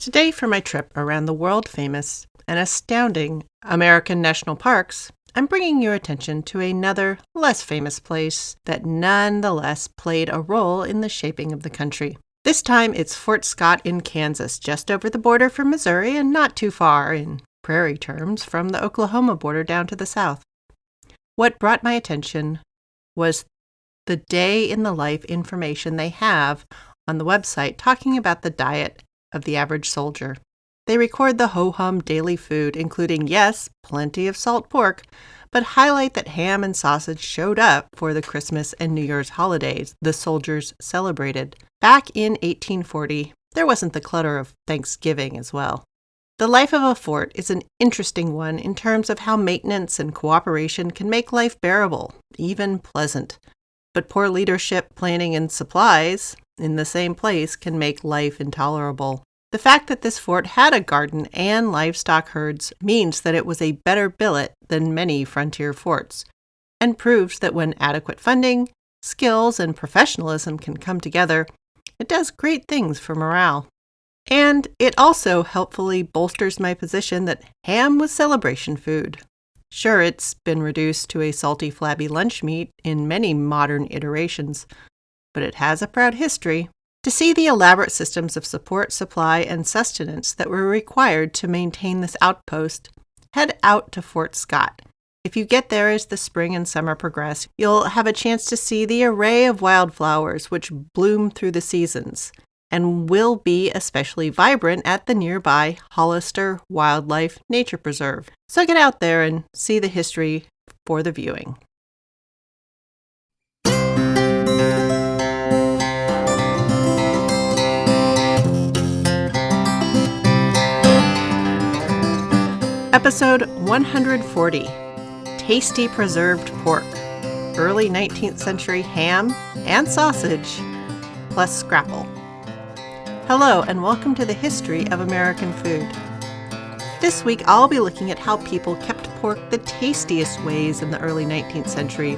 Today, for my trip around the world-famous and astounding American national parks, I'm bringing your attention to another, less famous place that nonetheless played a role in the shaping of the country. This time, it's Fort Scott in Kansas, just over the border from Missouri and not too far, in prairie terms, from the Oklahoma border down to the south. What brought my attention was the day-in-the-life information they have on the website talking about the diet of the average soldier. They record the ho-hum daily food, including, yes, plenty of salt pork, but highlight that ham and sausage showed up for the Christmas and New Year's holidays the soldiers celebrated. Back in 1840, there wasn't the clutter of Thanksgiving as well. The life of a fort is an interesting one in terms of how maintenance and cooperation can make life bearable, even pleasant. But poor leadership, planning, and supplies in the same place can make life intolerable. The fact that this fort had a garden and livestock herds means that it was a better billet than many frontier forts, and proves that when adequate funding, skills, and professionalism can come together, it does great things for morale. And it also helpfully bolsters my position that ham was celebration food. Sure, it's been reduced to a salty, flabby lunch meat in many modern iterations, but it has a proud history. To see the elaborate systems of support, supply, and sustenance that were required to maintain this outpost, head out to Fort Scott. If you get there as the spring and summer progress, you'll have a chance to see the array of wildflowers which bloom through the seasons, and will be especially vibrant at the nearby Hollister Wildlife Nature Preserve. So get out there and see the history for the viewing. Episode 140, Tasty Preserved Pork, Early 19th Century Ham and Sausage, plus Scrapple. Hello, and welcome to the History of American Food. This week, I'll be looking at how people kept pork the tastiest ways in the early 19th century.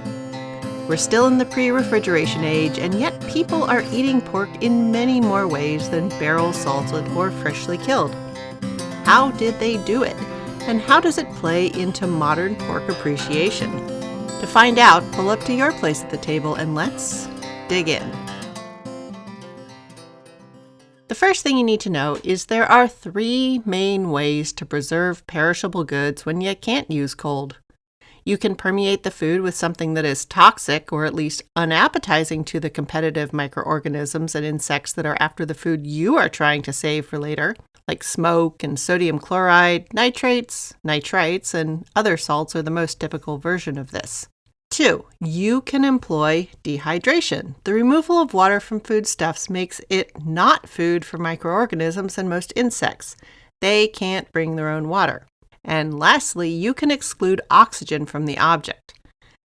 We're still in the pre-refrigeration age, and yet people are eating pork in many more ways than barrel salted or freshly killed. How did they do it? And how does it play into modern pork appreciation? To find out, pull up to your place at the table and let's dig in. The first thing you need to know is there are three main ways to preserve perishable goods when you can't use cold. You can permeate the food with something that is toxic or at least unappetizing to the competitive microorganisms and insects that are after the food you are trying to save for later, like smoke and sodium chloride, nitrates, nitrites, and other salts are the most typical version of this. 2. You can employ dehydration. The removal of water from foodstuffs makes it not food for microorganisms and most insects. They can't bring their own water. And lastly, you can exclude oxygen from the object.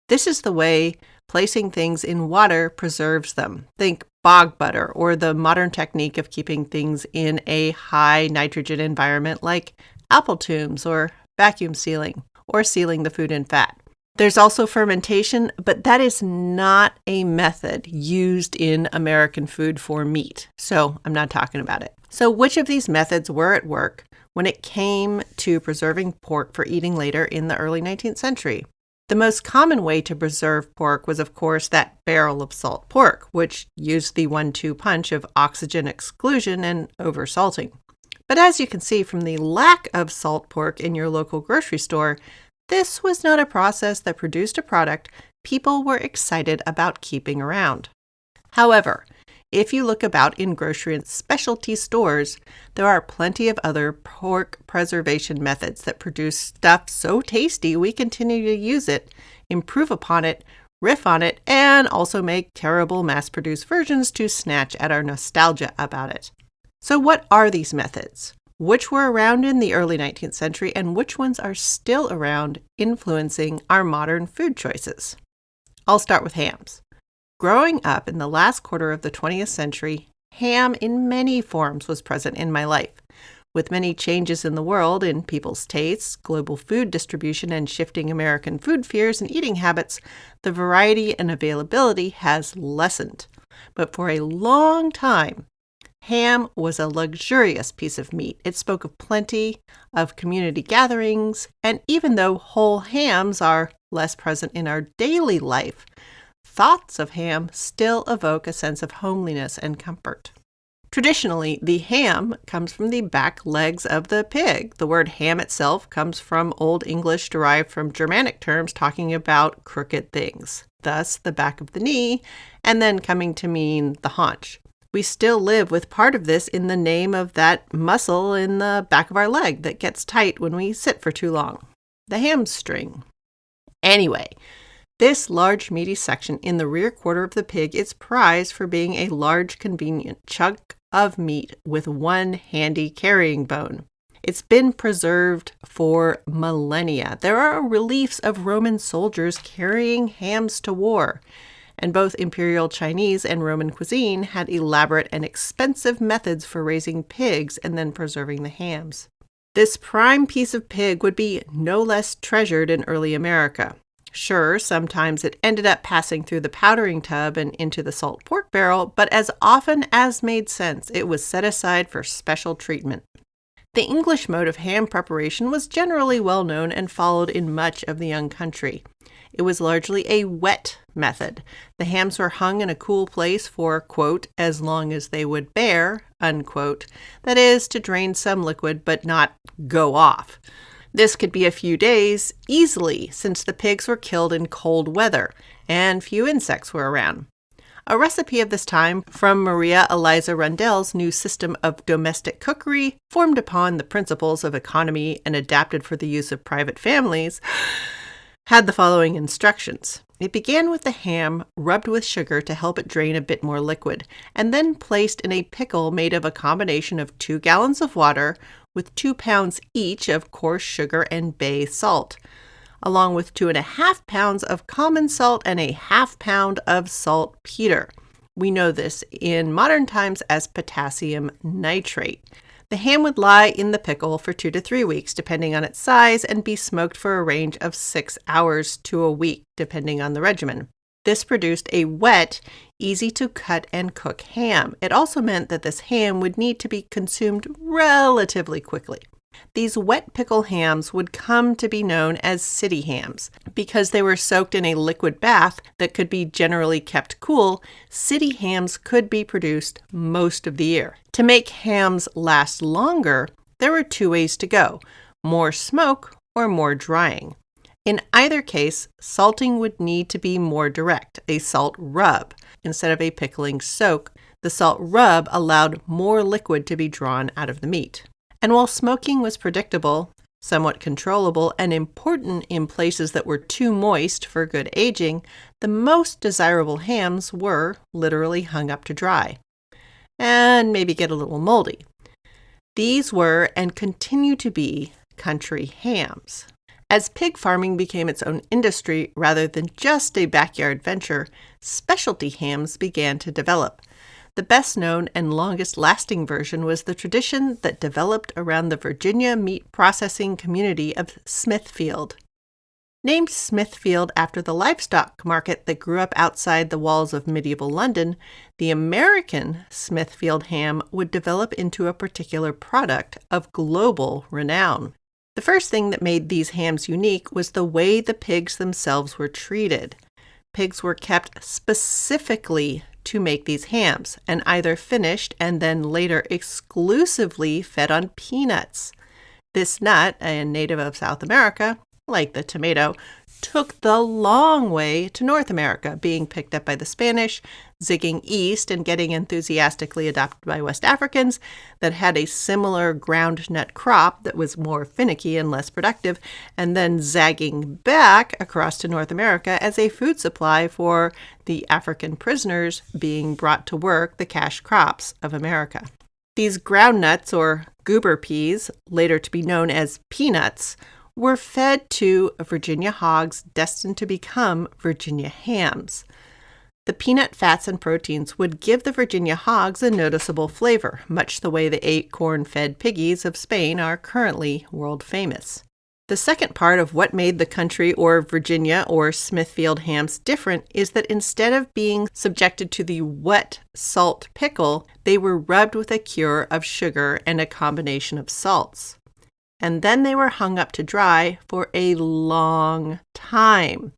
This is the way placing things in water preserves them. Think bog butter, or the modern technique of keeping things in a high nitrogen environment like apple tombs or vacuum sealing, or sealing the food in fat. There's also fermentation, but that is not a method used in American food for meat, so I'm not talking about it. So which of these methods were at work when it came to preserving pork for eating later in the early 19th century? The most common way to preserve pork was, of course, that barrel of salt pork, which used the 1-2 punch of oxygen exclusion and oversalting. But as you can see from the lack of salt pork in your local grocery store, this was not a process that produced a product people were excited about keeping around. However, if you look about in grocery and specialty stores, there are plenty of other pork preservation methods that produce stuff so tasty we continue to use it, improve upon it, riff on it, and also make terrible mass-produced versions to snatch at our nostalgia about it. So what are these methods? Which were around in the early 19th century and which ones are still around influencing our modern food choices? I'll start with hams. Growing up in the last quarter of the 20th century, ham in many forms was present in my life. With many changes in the world, in people's tastes, global food distribution, and shifting American food fears and eating habits, the variety and availability has lessened. But for a long time, Ham was a luxurious piece of meat. It spoke of plenty, of community gatherings, and even though whole hams are less present in our daily life, thoughts of ham still evoke a sense of homeliness and comfort. Traditionally, the ham comes from the back legs of the pig. The word ham itself comes from Old English derived from Germanic terms talking about crooked things, thus the back of the knee, and then coming to mean the haunch. We still live with part of this in the name of that muscle in the back of our leg that gets tight when we sit for too long, the hamstring. Anyway, this large meaty section in the rear quarter of the pig is prized for being a large convenient chunk of meat with one handy carrying bone. It's been preserved for millennia. There are reliefs of Roman soldiers carrying hams to war, and both Imperial Chinese and Roman cuisine had elaborate and expensive methods for raising pigs and then preserving the hams. This prime piece of pig would be no less treasured in early America. Sure, sometimes it ended up passing through the powdering tub and into the salt pork barrel, but as often as made sense, it was set aside for special treatment. The English mode of ham preparation was generally well known and followed in much of the young country. It was largely a wet method. The hams were hung in a cool place for, quote, as long as they would bear, unquote, that is, to drain some liquid but not go off. This could be a few days, easily, since the pigs were killed in cold weather, and few insects were around. A recipe of this time from Maria Eliza Rundell's new system of domestic cookery, formed upon the principles of economy and adapted for the use of private families, had the following instructions. It began with the ham rubbed with sugar to help it drain a bit more liquid, and then placed in a pickle made of a combination of 2 gallons of water with 2 pounds each of coarse sugar and bay salt, along with 2.5 pounds of common salt and a 1/2 pound of saltpeter. We know this in modern times as potassium nitrate. The ham would lie in the pickle for 2 to 3 weeks, depending on its size, and be smoked for a range of 6 hours to a week, depending on the regimen. This produced a wet, easy to cut and cook ham. It also meant that this ham would need to be consumed relatively quickly. These wet pickle hams would come to be known as city hams. Because they were soaked in a liquid bath that could be generally kept cool, city hams could be produced most of the year. To make hams last longer, there were 2 ways to go: more smoke or more drying. In either case, salting would need to be more direct, a salt rub. Instead of a pickling soak, the salt rub allowed more liquid to be drawn out of the meat. And while smoking was predictable, somewhat controllable, and important in places that were too moist for good aging, the most desirable hams were literally hung up to dry, and maybe get a little moldy. These were and continue to be country hams. As pig farming became its own industry rather than just a backyard venture, specialty hams began to develop. The best known and longest lasting version was the tradition that developed around the Virginia meat processing community of Smithfield. Named Smithfield after the livestock market that grew up outside the walls of medieval London, the American Smithfield ham would develop into a particular product of global renown. The first thing that made these hams unique was the way the pigs themselves were treated. Pigs were kept specifically to make these hams, and either finished and then later exclusively fed on peanuts. This nut, a native of South America, like the tomato, took the long way to North America, being picked up by the Spanish, zigging east and getting enthusiastically adopted by West Africans that had a similar ground nut crop that was more finicky and less productive, and then zagging back across to North America as a food supply for the African prisoners being brought to work the cash crops of America. These ground nuts, or goober peas, later to be known as peanuts, were fed to Virginia hogs destined to become Virginia hams. The peanut fats and proteins would give the Virginia hogs a noticeable flavor, much the way the acorn-fed piggies of Spain are currently world famous. The second part of what made the country or Virginia or Smithfield hams different is that instead of being subjected to the wet salt pickle, they were rubbed with a cure of sugar and a combination of salts. And then they were hung up to dry for a long time.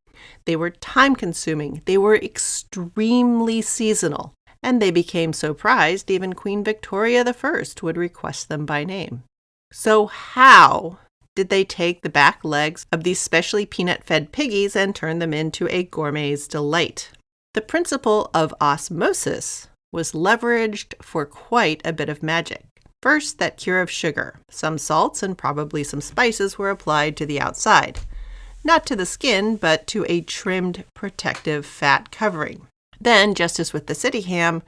They were time-consuming, they were extremely seasonal, and they became so prized even Queen Victoria I would request them by name. So how did they take the back legs of these specially peanut-fed piggies and turn them into a gourmet's delight? The principle of osmosis was leveraged for quite a bit of magic. First, that cure of sugar. Some salts and probably some spices were applied to the outside. Not to the skin, but to a trimmed protective fat covering. Then, just as with the city ham,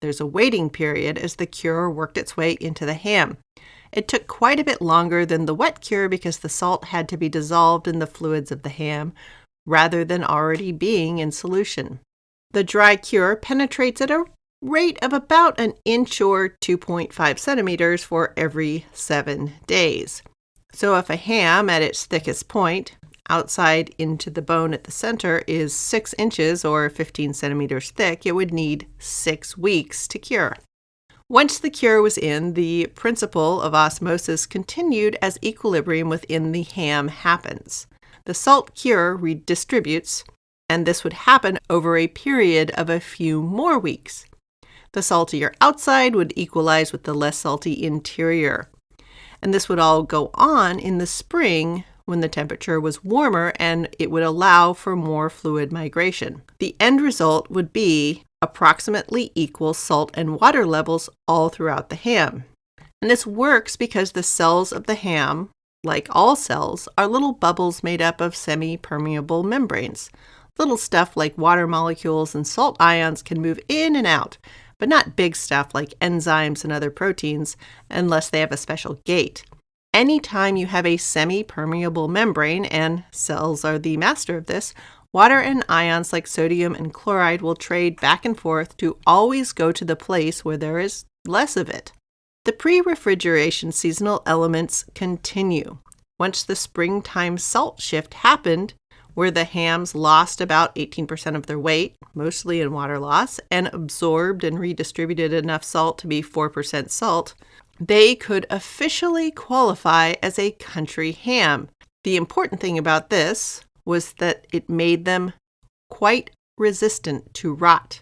there's a waiting period as the cure worked its way into the ham. It took quite a bit longer than the wet cure because the salt had to be dissolved in the fluids of the ham rather than already being in solution. The dry cure penetrates at a rate of about an inch or 2.5 centimeters for every 7 days. So if a ham at its thickest point, outside into the bone at the center, is 6 inches or 15 centimeters thick, it would need 6 weeks to cure. Once the cure was in, the principle of osmosis continued as equilibrium within the ham happens. The salt cure redistributes, and this would happen over a period of a few more weeks. The saltier outside would equalize with the less salty interior. And this would all go on in the spring when the temperature was warmer and it would allow for more fluid migration. The end result would be approximately equal salt and water levels all throughout the ham. And this works because the cells of the ham, like all cells, are little bubbles made up of semi-permeable membranes. Little stuff like water molecules and salt ions can move in and out, but not big stuff like enzymes and other proteins unless they have a special gate. Anytime you have a semi-permeable membrane, and cells are the master of this, water and ions like sodium and chloride will trade back and forth to always go to the place where there is less of it. The pre-refrigeration seasonal elements continue. Once the springtime salt shift happened, where the hams lost about 18% of their weight, mostly in water loss, and absorbed and redistributed enough salt to be 4% salt, they could officially qualify as a country ham. The important thing about this was that it made them quite resistant to rot.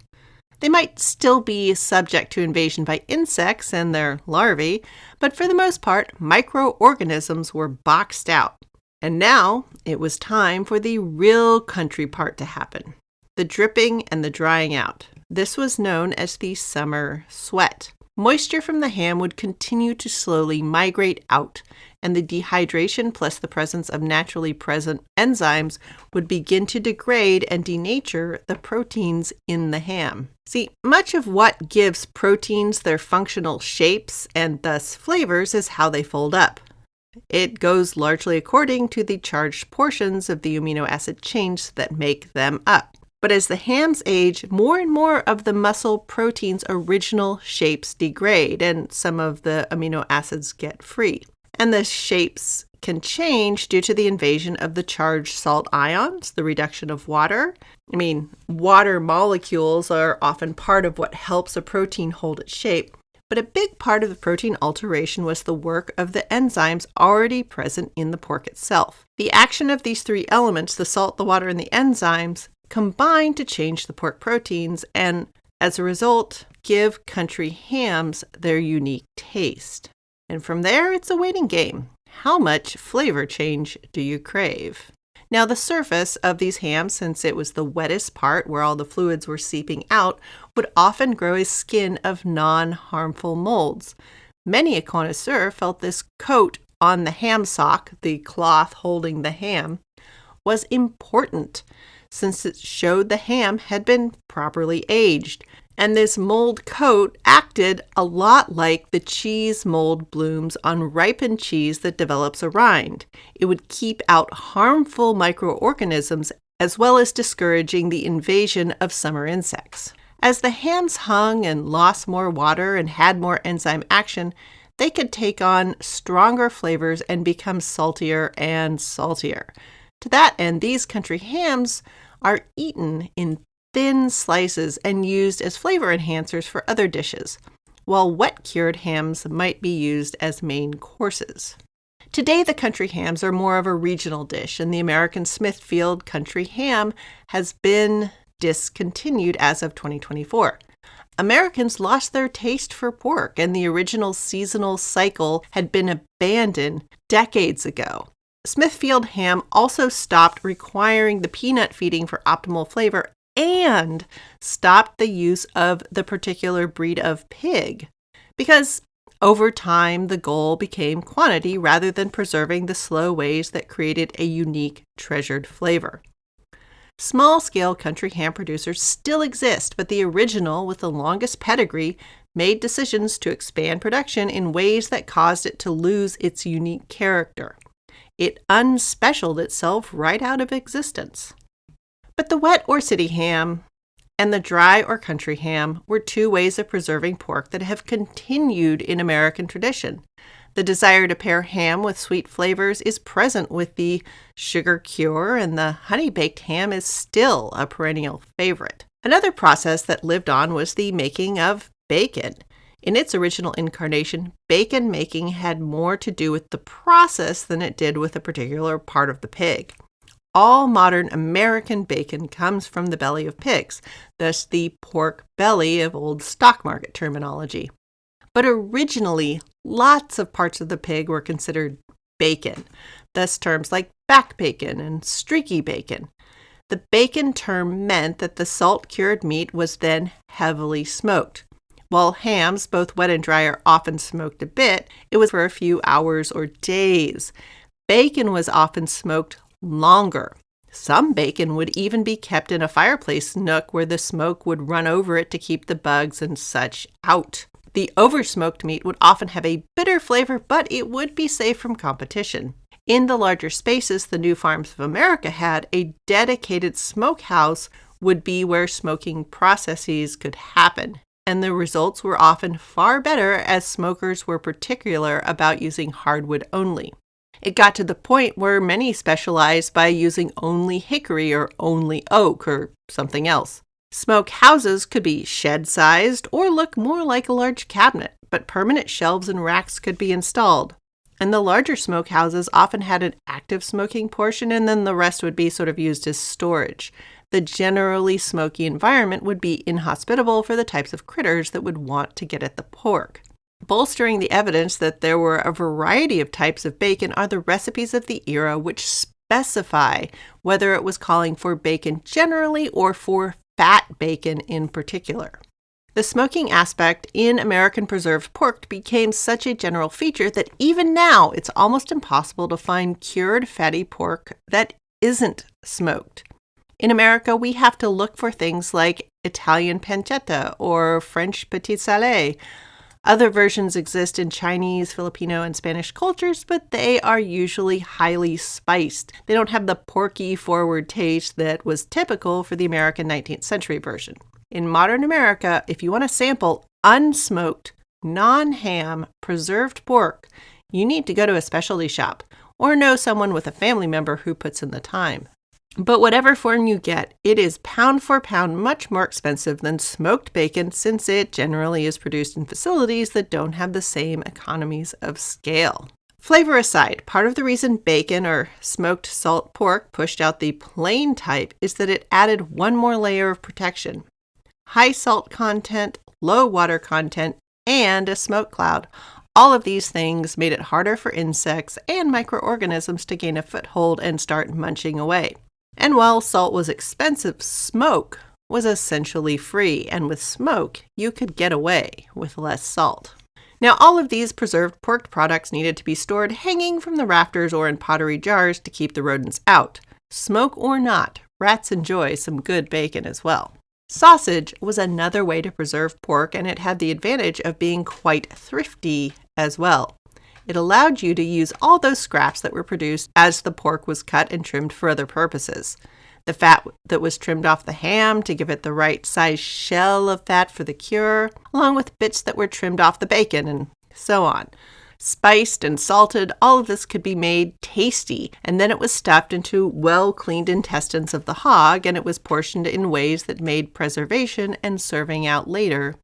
They might still be subject to invasion by insects and their larvae, but for the most part, microorganisms were boxed out. And now it was time for the real country part to happen, the dripping and the drying out. This was known as the summer sweat. Moisture from the ham would continue to slowly migrate out, and the dehydration plus the presence of naturally present enzymes would begin to degrade and denature the proteins in the ham. See, much of what gives proteins their functional shapes and thus flavors is how they fold up. It goes largely according to the charged portions of the amino acid chains that make them up. But as the hams age, more and more of the muscle protein's original shapes degrade, and some of the amino acids get free. And the shapes can change due to the invasion of the charged salt ions, the reduction of water. Water molecules are often part of what helps a protein hold its shape. But a big part of the protein alteration was the work of the enzymes already present in the pork itself. The action of these 3 elements, the salt, the water, and the enzymes, combine to change the pork proteins and, as a result, give country hams their unique taste. And from there, it's a waiting game. How much flavor change do you crave? Now, the surface of these hams, since it was the wettest part where all the fluids were seeping out, would often grow a skin of non-harmful molds. Many a connoisseur felt this coat on the ham sock, the cloth holding the ham, was important, since it showed the ham had been properly aged. And this mold coat acted a lot like the cheese mold blooms on ripened cheese that develops a rind. It would keep out harmful microorganisms as well as discouraging the invasion of summer insects. As the hams hung and lost more water and had more enzyme action, they could take on stronger flavors and become saltier and saltier. To that end, these country hams are eaten in thin slices and used as flavor enhancers for other dishes, while wet-cured hams might be used as main courses. Today, the country hams are more of a regional dish, and the American Smithfield country ham has been discontinued as of 2024. Americans lost their taste for pork, and the original seasonal cycle had been abandoned decades ago. Smithfield ham also stopped requiring the peanut feeding for optimal flavor and stopped the use of the particular breed of pig because over time the goal became quantity rather than preserving the slow ways that created a unique, treasured flavor. Small-scale country ham producers still exist, but the original with the longest pedigree made decisions to expand production in ways that caused it to lose its unique character. It unspecialed itself right out of existence. But the wet or city ham and the dry or country ham were two ways of preserving pork that have continued in American tradition. The desire to pair ham with sweet flavors is present with the sugar cure, and the honey-baked ham is still a perennial favorite. Another process that lived on was the making of bacon. In its original incarnation, bacon making had more to do with the process than it did with a particular part of the pig. All modern American bacon comes from the belly of pigs, thus the pork belly of old stock market terminology. But originally, lots of parts of the pig were considered bacon, thus terms like back bacon and streaky bacon. The bacon term meant that the salt-cured meat was then heavily smoked. While hams, both wet and dry, are often smoked a bit, it was for a few hours or days. Bacon was often smoked longer. Some bacon would even be kept in a fireplace nook where the smoke would run over it to keep the bugs and such out. The oversmoked meat would often have a bitter flavor, but it would be safe from competition. In the larger spaces the new farms of America had, a dedicated smokehouse would be where smoking processes could happen, and the results were often far better as smokers were particular about using hardwood only. It got to the point where many specialized by using only hickory or only oak or something else. Smoke houses could be shed-sized or look more like a large cabinet, but permanent shelves and racks could be installed. And the larger smoke houses often had an active smoking portion, and then the rest would be sort of used as storage. The generally smoky environment would be inhospitable for the types of critters that would want to get at the pork. Bolstering the evidence that there were a variety of types of bacon are the recipes of the era which specify whether it was calling for bacon generally or for fat bacon in particular. The smoking aspect in American preserved pork became such a general feature that even now it's almost impossible to find cured fatty pork that isn't smoked. In America, we have to look for things like Italian pancetta or French petit salé. Other versions exist in Chinese, Filipino, and Spanish cultures, but they are usually highly spiced. They don't have the porky, forward taste that was typical for the American 19th century version. In modern America, if you want to sample unsmoked, non-ham, preserved pork, you need to go to a specialty shop or know someone with a family member who puts in the time. But whatever form you get, it is pound for pound much more expensive than smoked bacon, since it generally is produced in facilities that don't have the same economies of scale. Flavor aside, part of the reason bacon or smoked salt pork pushed out the plain type is that it added one more layer of protection. High salt content, low water content, and a smoke cloud. All of these things made it harder for insects and microorganisms to gain a foothold and start munching away. And while salt was expensive, smoke was essentially free, and with smoke, you could get away with less salt. Now, all of these preserved pork products needed to be stored hanging from the rafters or in pottery jars to keep the rodents out. Smoke or not, rats enjoy some good bacon as well. Sausage was another way to preserve pork, and it had the advantage of being quite thrifty as well. It allowed you to use all those scraps that were produced as the pork was cut and trimmed for other purposes. The fat that was trimmed off the ham to give it the right size shell of fat for the cure, along with bits that were trimmed off the bacon and so on. Spiced and salted, all of this could be made tasty, and then it was stuffed into well-cleaned intestines of the hog, and it was portioned in ways that made preservation and serving out later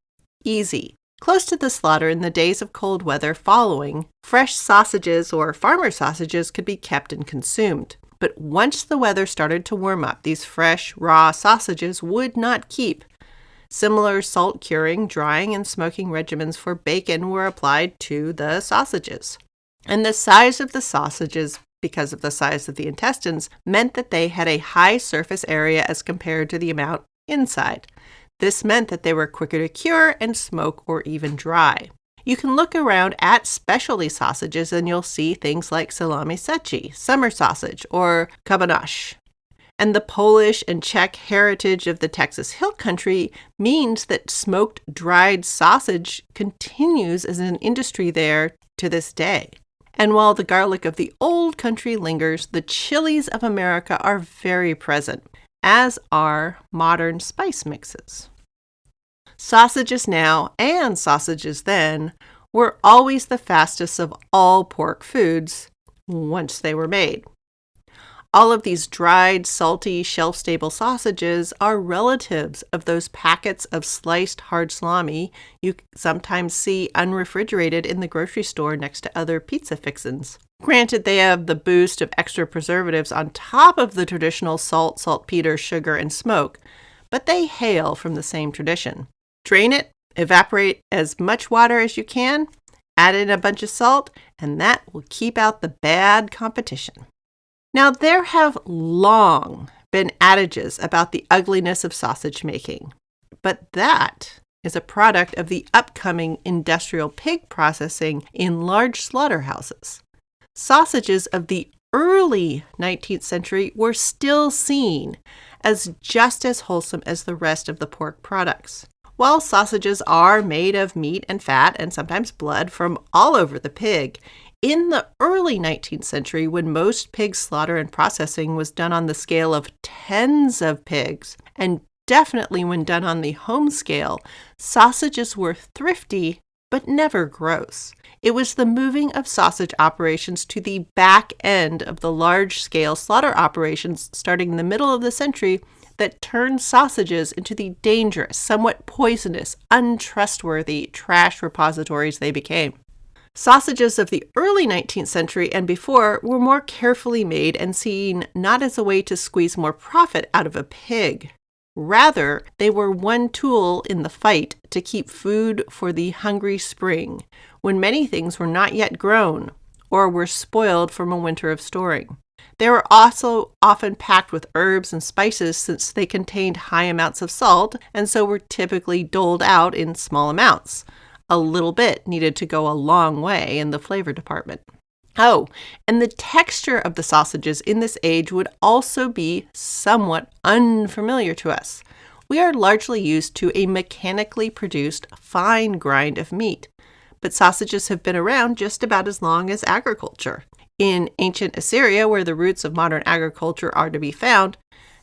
easy. Close to the slaughter in the days of cold weather following, fresh sausages or farmer sausages could be kept and consumed. But once the weather started to warm up, these fresh, raw sausages would not keep. Similar salt curing, drying, and smoking regimens for bacon were applied to the sausages. And the size of the sausages, because of the size of the intestines, meant that they had a high surface area as compared to the amount inside. This meant that they were quicker to cure and smoke or even dry. You can look around at specialty sausages and you'll see things like salami secchi, summer sausage, or kabanosh. And the Polish and Czech heritage of the Texas Hill Country means that smoked dried sausage continues as an industry there to this day. And while the garlic of the old country lingers, the chilies of America are very present, as are modern spice mixes. Sausages now and sausages then were always the fastest of all pork foods once they were made. All of these dried, salty, shelf-stable sausages are relatives of those packets of sliced hard salami you sometimes see unrefrigerated in the grocery store next to other pizza fixins. Granted, they have the boost of extra preservatives on top of the traditional salt, saltpeter, sugar, and smoke, but they hail from the same tradition. Drain it, evaporate as much water as you can, add in a bunch of salt, and that will keep out the bad competition. Now, there have long been adages about the ugliness of sausage making, but that is a product of the upcoming industrial pig processing in large slaughterhouses. Sausages of the early 19th century were still seen as just as wholesome as the rest of the pork products. While sausages are made of meat and fat and sometimes blood from all over the pig, in the early 19th century, when most pig slaughter and processing was done on the scale of tens of pigs, and definitely when done on the home scale, sausages were thrifty but never gross. It was the moving of sausage operations to the back end of the large-scale slaughter operations starting in the middle of the century that turned sausages into the dangerous, somewhat poisonous, untrustworthy trash repositories they became. Sausages of the early 19th century and before were more carefully made and seen not as a way to squeeze more profit out of a pig. Rather, they were one tool in the fight to keep food for the hungry spring, when many things were not yet grown or were spoiled from a winter of storing. They were also often packed with herbs and spices since they contained high amounts of salt and so were typically doled out in small amounts. A little bit needed to go a long way in the flavor department. Oh, and the texture of the sausages in this age would also be somewhat unfamiliar to us. We are largely used to a mechanically produced fine grind of meat, but sausages have been around just about as long as agriculture. In ancient Assyria, where the roots of modern agriculture are to be found,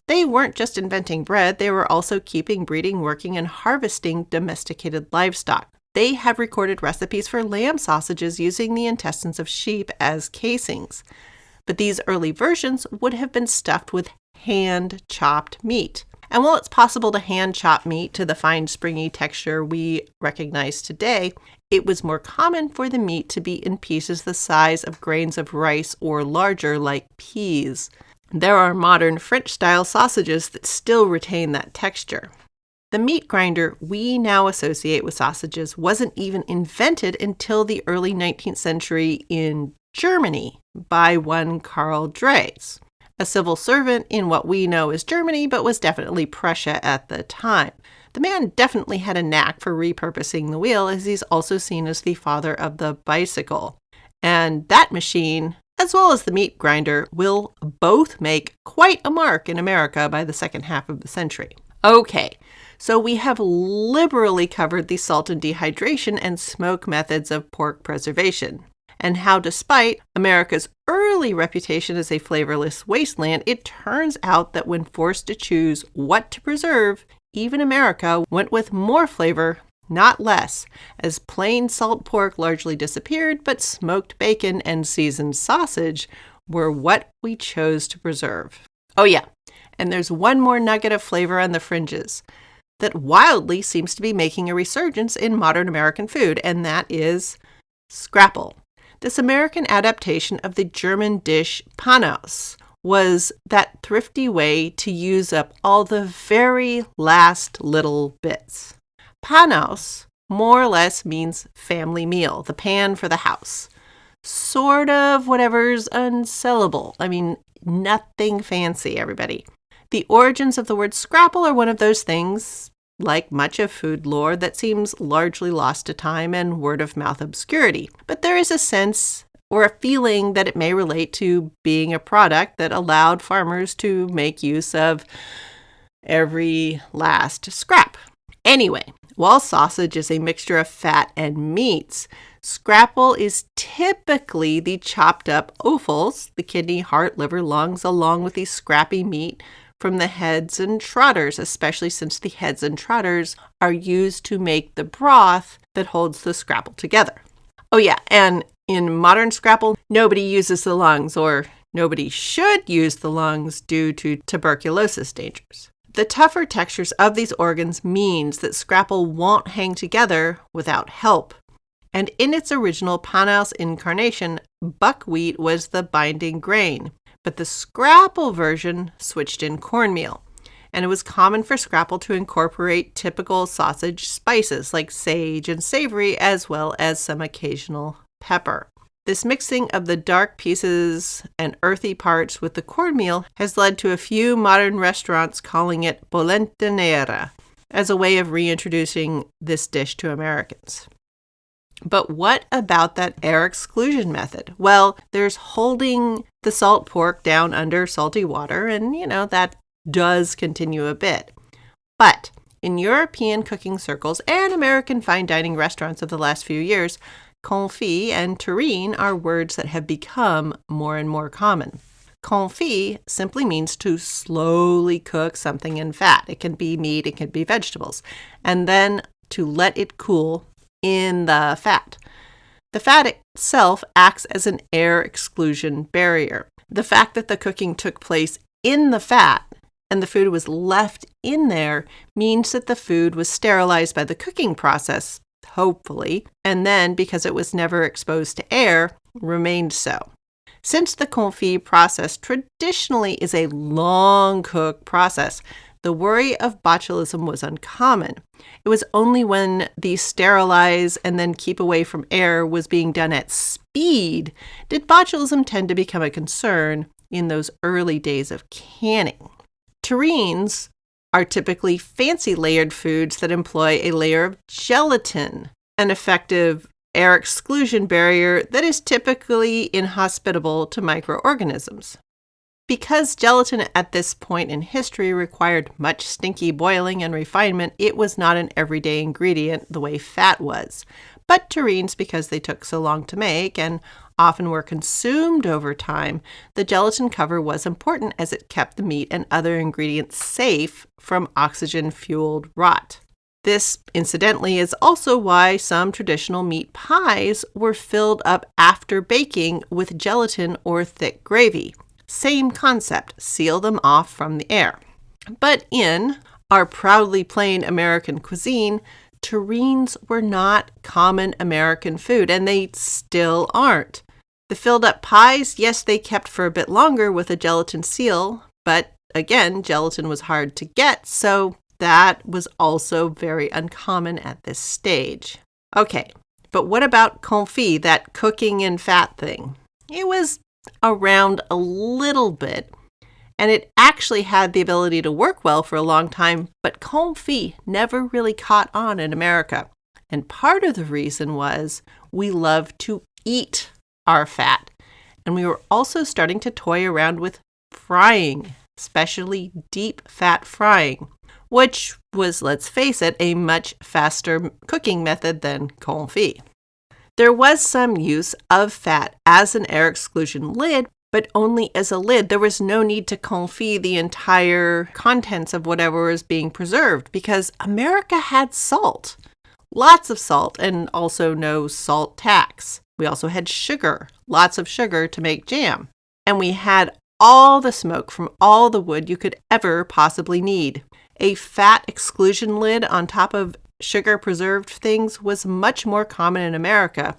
they weren't just inventing bread, they were also keeping, breeding, working, and harvesting domesticated livestock. They have recorded recipes for lamb sausages using the intestines of sheep as casings. But these early versions would have been stuffed with hand-chopped meat. And while it's possible to hand-chop meat to the fine, springy texture we recognize today, it was more common for the meat to be in pieces the size of grains of rice or larger, like peas. There are modern French-style sausages that still retain that texture. The meat grinder we now associate with sausages wasn't even invented until the early 19th century in Germany by one Karl Drais, a civil servant in what we know as Germany, but was definitely Prussia at the time. The man definitely had a knack for repurposing the wheel, as he's also seen as the father of the bicycle. And that machine, as well as the meat grinder, will both make quite a mark in America by the second half of the century. Okay, so we have liberally covered the salt and dehydration and smoke methods of pork preservation, and how despite America's early reputation as a flavorless wasteland, it turns out that when forced to choose what to preserve, even America went with more flavor not less, as plain salt pork largely disappeared, but smoked bacon and seasoned sausage were what we chose to preserve. Oh yeah, and there's one more nugget of flavor on the fringes that wildly seems to be making a resurgence in modern American food, and that is Scrapple. This American adaptation of the German dish Panaus was that thrifty way to use up all the very last little bits. Panaus more or less means family meal, the pan for the house. Sort of whatever's unsellable. I mean, nothing fancy, everybody. The origins of the word scrapple are one of those things, like much of food lore, that seems largely lost to time and word-of-mouth obscurity. But there is a sense or a feeling that it may relate to being a product that allowed farmers to make use of every last scrap. Anyway, while sausage is a mixture of fat and meats, scrapple is typically the chopped up offals, the kidney, heart, liver, lungs, along with the scrappy meat from the heads and trotters, especially since the heads and trotters are used to make the broth that holds the scrapple together. Oh yeah, and in modern scrapple, nobody uses the lungs, or nobody should use the lungs due to tuberculosis dangers. The tougher textures of these organs means that scrapple won't hang together without help. And in its original Panaus incarnation, buckwheat was the binding grain, but the scrapple version switched in cornmeal. And it was common for scrapple to incorporate typical sausage spices like sage and savory, as well as some occasional pepper. This mixing of the dark pieces and earthy parts with the cornmeal has led to a few modern restaurants calling it polenta nera as a way of reintroducing this dish to Americans. But what about that air exclusion method? Well, there's holding the salt pork down under salty water, and that does continue a bit. But in European cooking circles and American fine dining restaurants of the last few years, confit and terrine are words that have become more and more common. Confit simply means to slowly cook something in fat. It can be meat, it can be vegetables, and then to let it cool in the fat. The fat itself acts as an air exclusion barrier. The fact that the cooking took place in the fat and the food was left in there means that the food was sterilized by the cooking process, hopefully, and then, because it was never exposed to air, remained so. Since the confit process traditionally is a long cook process, the worry of botulism was uncommon. It was only when the sterilize and then keep away from air was being done at speed did botulism tend to become a concern in those early days of canning. Terrines are typically fancy layered foods that employ a layer of gelatin, an effective air exclusion barrier that is typically inhospitable to microorganisms. Because gelatin at this point in history required much stinky boiling and refinement, it was not an everyday ingredient the way fat was. But terrines, because they took so long to make and often were consumed over time, the gelatin cover was important as it kept the meat and other ingredients safe from oxygen-fueled rot. This, incidentally, is also why some traditional meat pies were filled up after baking with gelatin or thick gravy. Same concept, seal them off from the air. But in our proudly plain American cuisine, terrines were not common American food, and they still aren't. The filled up pies, yes, they kept for a bit longer with a gelatin seal, but again, gelatin was hard to get, so that was also very uncommon at this stage. Okay, but what about confit, that cooking in fat thing? It was around a little bit, and it actually had the ability to work well for a long time, but confit never really caught on in America. And part of the reason was we love to eat our fat, and we were also starting to toy around with frying, especially deep fat frying, which was, let's face it, a much faster cooking method than confit. There was some use of fat as an air exclusion lid, but only as a lid. There was no need to confit the entire contents of whatever was being preserved because America had salt. lots of salt and also no salt tax. We also had sugar, lots of sugar to make jam. And we had all the smoke from all the wood you could ever possibly need. A fat exclusion lid on top of sugar preserved things was much more common in America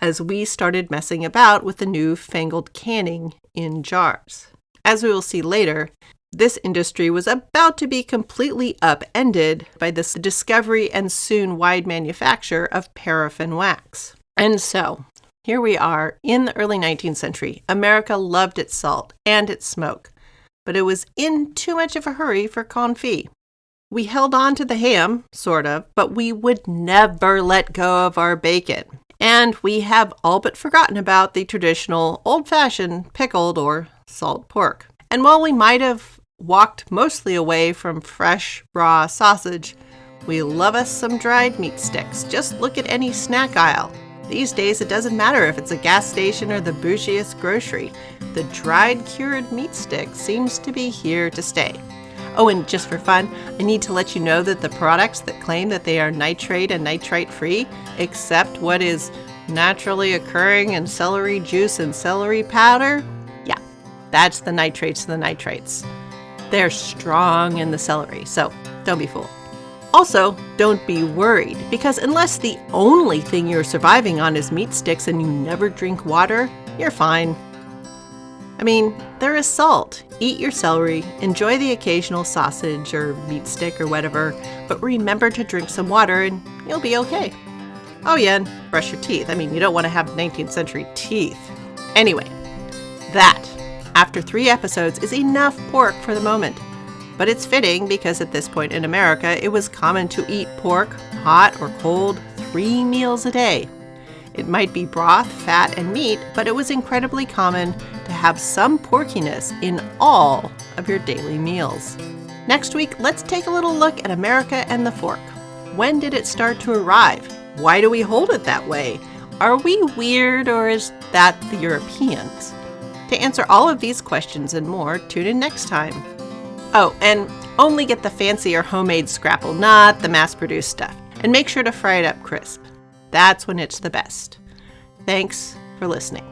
as we started messing about with the newfangled canning in jars. As we will see later, this industry was about to be completely upended by this discovery and soon wide manufacture of paraffin wax. And so, here we are in the early 19th century. America loved its salt and its smoke, but it was in too much of a hurry for confit. We held on to the ham, sort of, but we would never let go of our bacon. And we have all but forgotten about the traditional old-fashioned pickled or salt pork. And while we might have walked mostly away from fresh, raw sausage, we love us some dried meat sticks. Just look at any snack aisle. These days, it doesn't matter if it's a gas station or the bougiest grocery. The dried cured meat stick seems to be here to stay. Oh, and just for fun, I need to let you know that the products that claim that they are nitrate and nitrite free, except what is naturally occurring in celery juice and celery powder, yeah, that's the nitrates and the nitrites. They're strong in the celery, so don't be fooled. Also, don't be worried, because unless the only thing you're surviving on is meat sticks and you never drink water, you're fine. I mean, there is salt. Eat your celery, enjoy the occasional sausage or meat stick or whatever, but remember to drink some water and you'll be okay. Oh yeah, and brush your teeth. I mean, you don't want to have 19th century teeth. Anyway, that, after 3 episodes, is enough pork for the moment. But it's fitting because at this point in America, it was common to eat pork, hot or cold, 3 meals a day. It might be broth, fat, and meat, but it was incredibly common to have some porkiness in all of your daily meals. Next week, let's take a little look at America and the fork. When did it start to arrive? Why do we hold it that way? Are we weird, or is that the Europeans? To answer all of these questions and more, tune in next time. Oh, and only get the fancy or homemade Scrapple, not the mass-produced stuff. And make sure to fry it up crisp. That's when it's the best. Thanks for listening.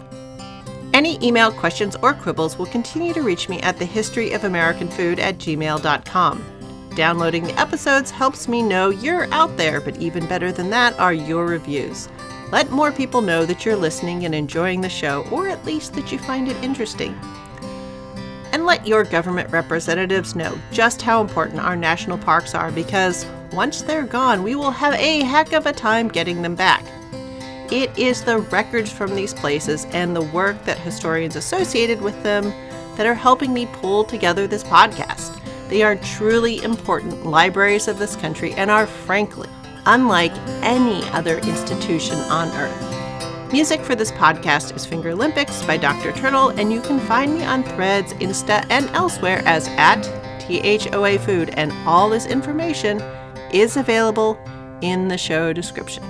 Any email questions or quibbles will continue to reach me at thehistoryofamericanfood@gmail.com. Downloading the episodes helps me know you're out there, but even better than that are your reviews. Let more people know that you're listening and enjoying the show, or at least that you find it interesting. And let your government representatives know just how important our national parks are, because once they're gone, we will have a heck of a time getting them back. It is the records from these places and the work that historians associated with them that are helping me pull together this podcast. They are truly important libraries of this country and are, frankly, unlike any other institution on Earth. Music for this podcast is Fingerlympics by Dr. Turtle, and you can find me on Threads, Insta, and elsewhere as @THOA Food, and all this information is available in the show description.